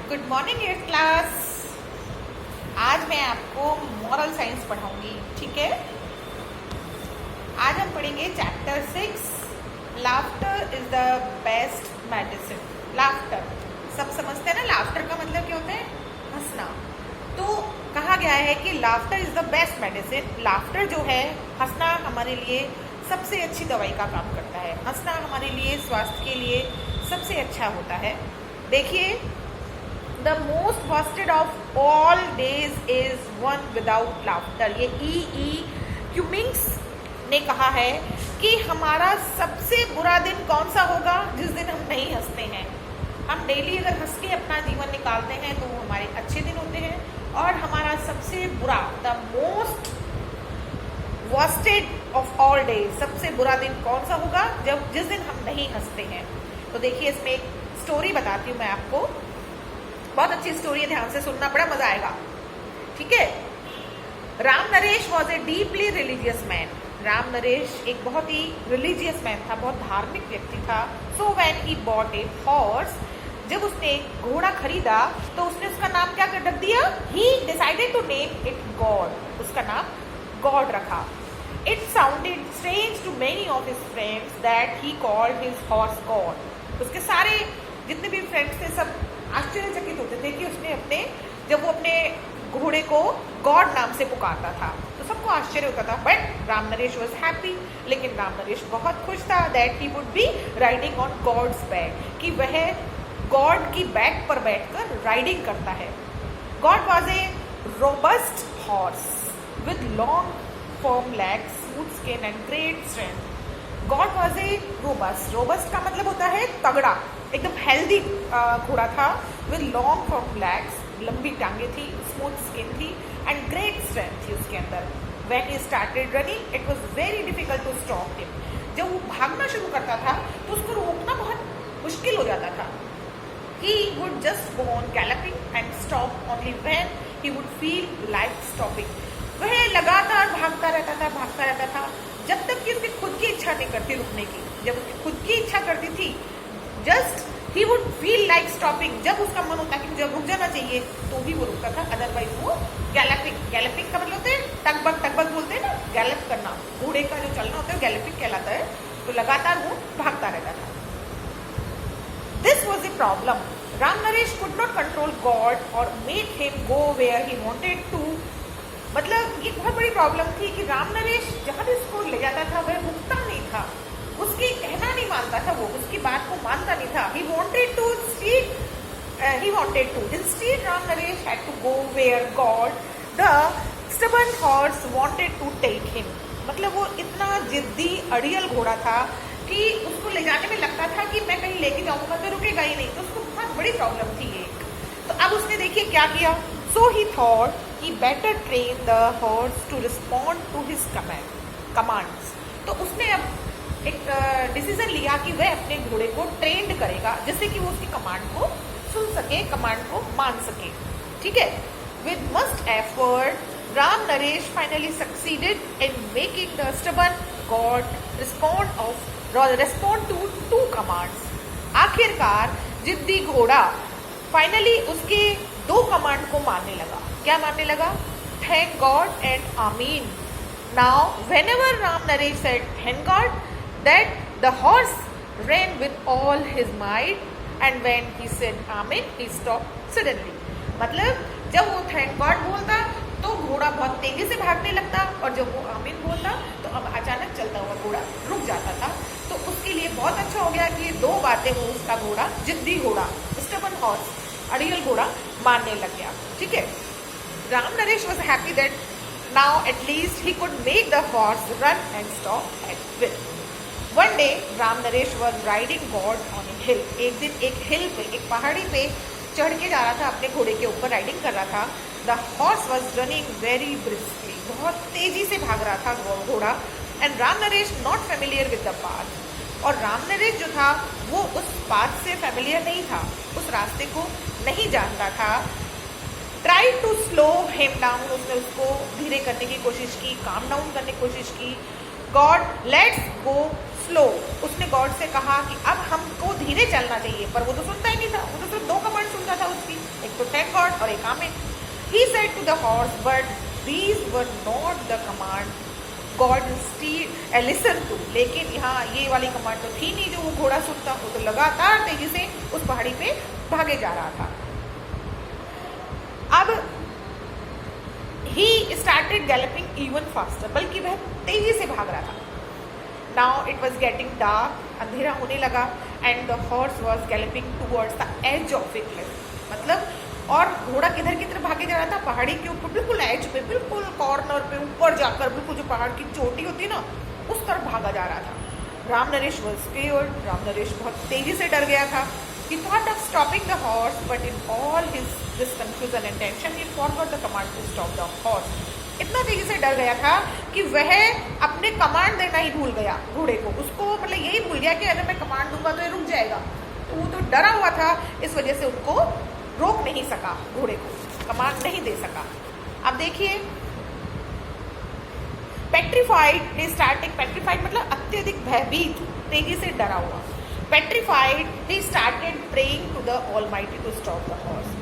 Good morning eighth class. आज मैं आपको मॉरल साइंस पढ़ाऊंगी, ठीक है। आज हम पढ़ेंगे chapter 6, laughter is the best medicine. Laughter सब समझते हैं ना, लाफ्टर का मतलब क्या होता है? हंसना। तो कहा गया है कि laughter is the best medicine. Laughter जो है, हंसना हमारे लिए सबसे अच्छी दवाई का काम करता है। हंसना हमारे लिए स्वास्थ्य के लिए सबसे अच्छा होता है। देखिए, the most वॉस्टेड of all days is one without laughter. ये ई क्यूमिंग्स ने कहा है कि हमारा सबसे बुरा दिन कौन सा होगा? जिस दिन हम नहीं हंसते हैं। हम डेली अगर हंस के अपना जीवन निकालते हैं तो वो हमारे अच्छे दिन होते हैं, और हमारा सबसे बुरा, the most वॉस्टेड of all days, सबसे बुरा दिन कौन सा होगा? जिस दिन हम नहीं हंसते हैं। तो देखिए, इसमें एक स्टोरी बताती हूँ मैं आपको। बहुत अच्छी स्टोरी है, ध्यान से सुनना, बड़ा मजा आएगा, ठीक है। Ram Naresh was a deeply religious man. Ram Naresh एक बहुत ही रिलीजियस मैन था, बहुत धार्मिक व्यक्ति था। So when he bought a horse, जब उसने एक घोड़ा खरीदा तो उसने उसका नाम क्या कर दिया? He decided to name it God. उसका नाम गॉड रखा। It sounded strange to many of his friends that he called his horse God. उसके सारे जितने भी फ्रेंड्स थे सब आश्चर्यचकित होते थे कि उसने जब वो अपने घोड़े को गॉड नाम से पुकारता था तो सबको आश्चर्य होता था। But Ram Naresh was happy. लेकिन राम नरेश बहुत खुश था that he would be riding on God's back, कि वह गॉड की बैक पर बैठकर राइडिंग करता है। God was a robust horse with long firm legs, smooth skin and great strength. God was a robust. Robust का मतलब होता है तगड़ा, एकदम हेल्दी घोड़ा था। विद लॉन्ग फर्म लेग्स, लंबी टांगे थी, स्मूथ स्किन थी एंड ग्रेट स्ट्रेंथ थी उसके अंदर। When he started running it was very difficult to stop him. जब वो भागना शुरू करता था तो उसको रोकना बहुत मुश्किल हो जाता था। He would just go on galloping and stop only when he would feel like stopping. वह लगातार भागता रहता था जब तक कि उसकी खुद की इच्छा नहीं करती रुकने की। जब उसकी खुद की इच्छा करती थी, just he would feel like stopping, जब उसका मन होता कि मुझे रुक जाना चाहिए तो भी वो रुकता था, अदरवाइज वो गैलपिंग। गैलपिंग का मतलब होता है टगबग बोलते हैं ना, गैलप करना। घोड़े का जो चलना होता है गैलपिंग कहलाता है। तो लगातार वो भागता रहता था। This was a problem. Ram Naresh could not control God or make him go where he wanted to. मतलब ये बहुत बड़ी प्रॉब्लम थी कि राम नरेश जहाँ भी उसको ले जाता था वह रुकता नहीं था, उसकी कहना नहीं मानता था, वो उसकी बात को मानता नहीं था। He wanted to. Instead, Ram Naresh had to go where God, the stubborn horse, wanted to take him. मतलब वो इतना जिद्दी अड़ियल घोड़ा था कि उसको ले जाने में लगता था कि मैं कहीं लेके जाऊंगा तो रुकेगा ही नहीं। तो उसको बहुत बड़ी प्रॉब्लम थी एक। तो अब उसने देखिए क्या किया। So he thought he better train the horse to respond to his commands. तो उसने अब एक डिसीजन लिया कि वह अपने घोड़े को ट्रेंड करेगा जिससे कि वो उसकी कमांड को सुन सके, कमांड को मान सके, ठीक है। With much effort Ram Naresh finally succeeded in making the stubborn God respond to to commands. आखिरकार जिद्दी घोड़ा फाइनली उसके दो कमांड को मानने लगा। क्या मानने लगा? थैंक गॉड एंड आमीन। Now whenever Ram Naresh said thank God, that the horse ran with all his might, and when he said amen he stopped suddenly. मतलब जब वो थैंक गॉड बोलता तो घोड़ा बहुत तेजी से भागने लगता, और जब वो आमीन बोलता तो अब अचानक चलता हुआ घोड़ा रुक जाता था। तो उसके लिए बहुत अच्छा हो गया कि दो बातें वो उसका घोड़ा, जिद्दी घोड़ा, स्टबर्न हॉर्स, अड़ियल घोड़ा, मानने लग गया, ठीक है। Ram Naresh was happy that now at least he could make the horse run and stop at will. One day Ram Naresh was riding god on a hill. एक दिन एक हिल पे, एक पहाड़ी पे चढ़ के जा रहा था, अपने घोड़े के ऊपर राइडिंग कर रहा था। The horse was running very briskly, बहुत तेजी से भाग रहा था घोड़ा। And Ram Naresh not familiar with the path, और राम नरेश जो था वो उस पाथ से फेमिलियर नहीं था, उस रास्ते को नहीं जानता था। Try to slow him down, उसने उसको धीरे करने की कोशिश की, काम डाउन करने की कोशिश की। गॉड लेट्स गो स्लो, उसने गॉड से कहा कि अब हमको धीरे चलना चाहिए, पर वो तो सुनता ही नहीं था। वो तो सिर्फ दो कमांड सुनता था उसकी, तो थैंक गॉड और एक आमीन। He said to the horse but these were not the command God listen to. लेकिन यहाँ ये वाली कमांड तो थी नहीं जो वो घोड़ा सुनता, वो तो लगातार तेजी से उस पहाड़ी पे भागे जा रहा था। अब he started galloping even faster, बल्कि वह तेजी से भाग रहा था। Now it was getting dark, अंधेरा होने लगा, and the horse was galloping towards the edge of a cliff. मतलब और घोड़ा किधर की तरफ भागे जा रहा था, पहाड़ी के ऊपर बिल्कुल एज पे, बिल्कुल कॉर्नर पे ऊपर जाकर, बिल्कुल जो पहाड़ की चोटी होती है ना उस तरफ भागा जा रहा था। राम नरेश वॉज स्केयर्ड, राम नरेश बहुत तेजी से डर गया था। He thought of stopping the horse, but in all this confusion and tension, he forgot the command to stop the horse. इतना तेजी से डर गया था कि वह अपने कमांड देना ही भूल गया घोड़े को। उसको मतलब यही भूल गया कि अगर मैं कमांड दूंगा तो ये रुक जाएगा, तो वो तो डरा हुआ था, इस वजह से उनको रोक नहीं सका, घोड़े को कमांड नहीं दे सका। अब देखिए पेट्रीफाइड, दे स्टार्टिंग, पेट्रीफाइड मतलब अत्यधिक भयभीत, तेजी से डरा हुआ। Petrified, he started praying to the Almighty to stop the horse.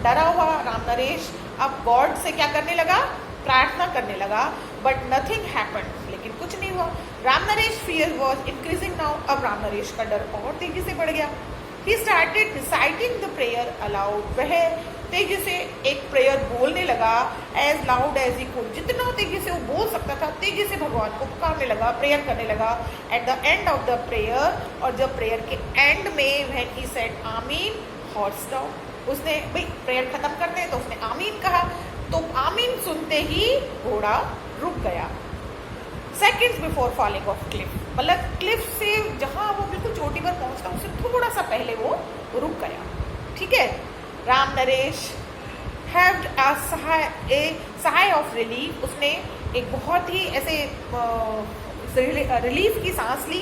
डरा हुआ राम नरेश अब गॉड से क्या करने लगा, प्रार्थना करने लगा, बट नथिंग हैपेंड, लेकिन कुछ नहीं हुआ। Ram Naresh fear was increasing now, अब राम नरेश का डर और तेजी से बढ़ गया। He started reciting the prayer aloud, वह तेजी से एक प्रेयर बोलने लगा, as loud as he could, जितना तेजी से वो बोल सकता था तेजी से भगवान को पुकारने लगा, प्रेयर करने लगा। At the end of the prayer, और जब प्रेयर के एंड में व्हेन ही सेड आमीन, हॉर्स स्टॉप, उसने भाई प्रेयर खत्म करते हैं तो उसने आमीन कहा, तो आमीन सुनते ही घोड़ा रुक गया। Seconds before falling of Cliff, मतलब क्लिफ से जहां वो बिल्कुल चोटी पर पहुंचता उससे थोड़ा सा पहले वो रुक गया। ठीक है, Ram Naresh heaved a sigh of relief, उसने एक बहुत ही ऐसे रिलीफ की सांस ली,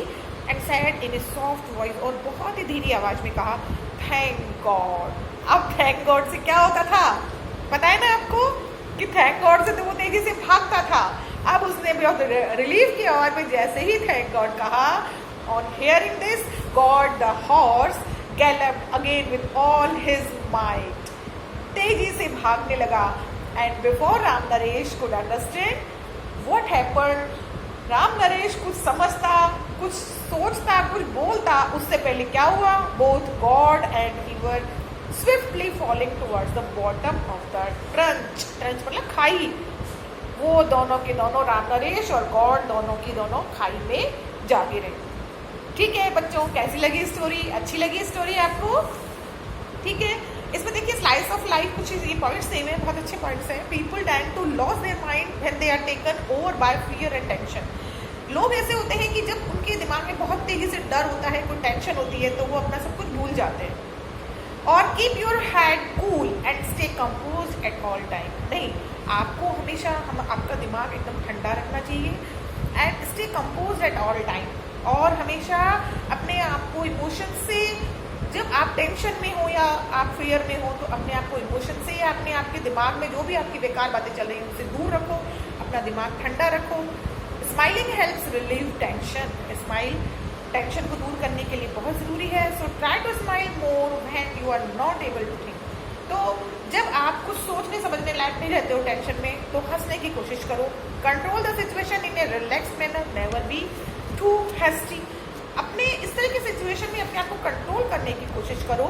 and said in a soft voice, और बहुत ही धीमी आवाज में कहा थैंक गॉड। अब थैंक गॉड से क्या होता था पता है ना आपको, कि थैंक गॉड से तो वो तेजी से भागता था, अब उसने रिलीफ की आवाज में जैसे ही थैंक गॉड कहा, on hearing this God the horse galloped again with all his might, तेजी से भागने लगा। And before Ram Naresh could understand what happened, Ram Naresh कुछ समझता, कुछ सोचता, कुछ बोलता, उससे पहले क्या हुआ, both God and he were swiftly falling towards the bottom of the trench, trench मतलब खाई, वो दोनों के दोनों, राम नरेश और गॉड दोनों की दोनों खाई में जा गिरे। ठीक है बच्चों, कैसी लगी स्टोरी, अच्छी लगी स्टोरी आपको? ठीक है, इसमें देखिए स्लाइस ऑफ लाइफ कुछ ये पॉइंट्स सेम है, बहुत अच्छे पॉइंट्स हैं। People tend to lose their mind when they are taken over by fear and tension. लोग ऐसे होते हैं कि जब उनके दिमाग में बहुत तेजी से डर होता है, कोई टेंशन होती है, तो वो अपना सब कुछ भूल जाते हैं। और keep your head cool and stay compose at all time, नहीं, आपको हमेशा आपका दिमाग एकदम ठंडा रखना चाहिए, and stay compose at all time, और हमेशा अपने आप को इमोशन से, जब आप टेंशन में हो या आप फियर में हो, तो अपने आप को इमोशन से या अपने आपके दिमाग में जो भी आपकी बेकार बातें चल रही हैं उनसे दूर रखो, अपना दिमाग ठंडा रखो। Smiling helps relieve tension, smile tension को दूर करने के लिए बहुत ज़रूरी है। So try to smile more when you are not able to think, तो जब आप कुछ सोचने समझने लायक नहीं रहते हो टेंशन में, तो हंसने की कोशिश करो। Control the situation in a relax manner, never be too hasty, अपने इस तरह की सिचुएशन में अपने आप को कंट्रोल करने की कोशिश करो,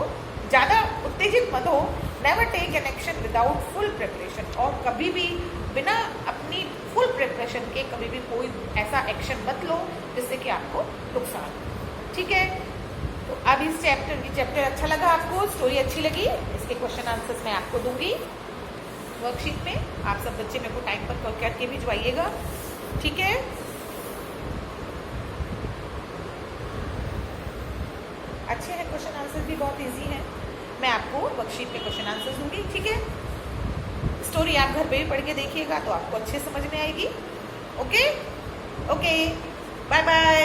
ज़्यादा उत्तेजित मत हो। Never take an action without full preparation, और कभी भी बिना अपनी फुल प्रिपरेशन के कभी भी कोई ऐसा एक्शन मत लो जिससे कि आपको नुकसान। ठीक है, तो अब इस चैप्टर अच्छा लगा आपको, स्टोरी अच्छी लगी, इसके क्वेश्चन आंसर्स मैं आपको दूंगी वर्कशीट में। आप सब बच्चे मेरे को टाइम पर करके भिजवाइएगा। ठीक है, अच्छे हैं क्वेश्चन आंसर भी, बहुत इजी हैं, मैं आपको वर्कशीट पे क्वेश्चन आंसर दूंगी। ठीक है, स्टोरी आप घर पे भी पढ़ के देखिएगा तो आपको अच्छे समझ में आएगी। Okay, bye bye.